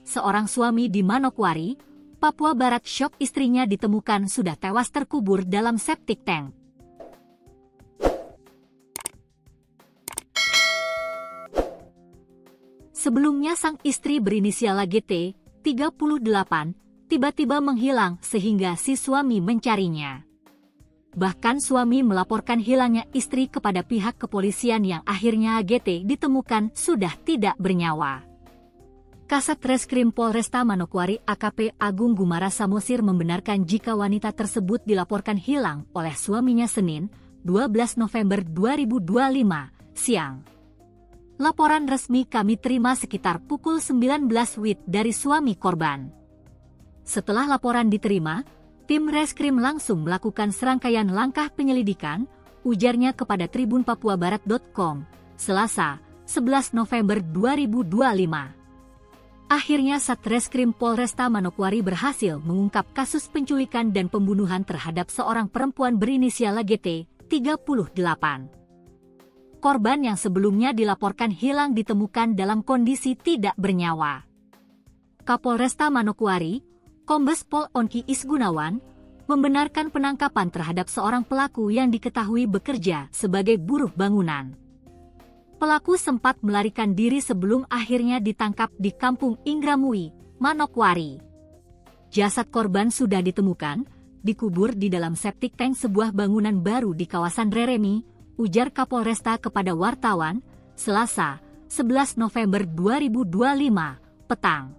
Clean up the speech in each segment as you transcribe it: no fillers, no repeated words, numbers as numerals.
Seorang suami di Manokwari, Papua Barat syok istrinya ditemukan sudah tewas terkubur dalam septic tank. Sebelumnya sang istri berinisial AGT, 38, tiba-tiba menghilang sehingga si suami mencarinya. Bahkan suami melaporkan hilangnya istri kepada pihak kepolisian yang akhirnya AGT ditemukan sudah tidak bernyawa. Kasat Reskrim Polresta Manokwari AKP Agung Gumara Samosir membenarkan jika wanita tersebut dilaporkan hilang oleh suaminya Senin, 12 November 2025, siang. Laporan resmi kami terima sekitar pukul 19 WIB dari suami korban. Setelah laporan diterima, tim Reskrim langsung melakukan serangkaian langkah penyelidikan, ujarnya kepada tribunpapuabarat.com, Selasa, 11 November 2025. Akhirnya Satreskrim Polresta Manokwari berhasil mengungkap kasus penculikan dan pembunuhan terhadap seorang perempuan berinisial AGT, 38. Korban yang sebelumnya dilaporkan hilang ditemukan dalam kondisi tidak bernyawa. Kapolresta Manokwari, Kombes Pol Onki Isgunawan, membenarkan penangkapan terhadap seorang pelaku yang diketahui bekerja sebagai buruh bangunan. Pelaku sempat melarikan diri sebelum akhirnya ditangkap di Kampung Ingramui, Manokwari. Jasad korban sudah ditemukan, dikubur di dalam septic tank sebuah bangunan baru di kawasan Reremi, ujar Kapolresta kepada wartawan, Selasa, 11 November 2025, petang.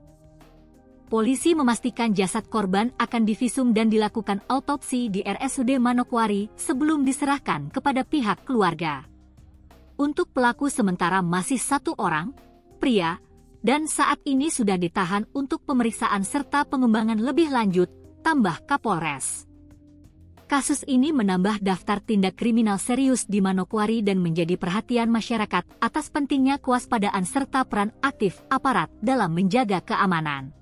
Polisi memastikan jasad korban akan divisum dan dilakukan autopsi di RSUD Manokwari sebelum diserahkan kepada pihak keluarga. Untuk pelaku sementara masih satu orang, pria, dan saat ini sudah ditahan untuk pemeriksaan serta pengembangan lebih lanjut, tambah Kapolres. Kasus ini menambah daftar tindak kriminal serius di Manokwari dan menjadi perhatian masyarakat atas pentingnya kewaspadaan serta peran aktif aparat dalam menjaga keamanan.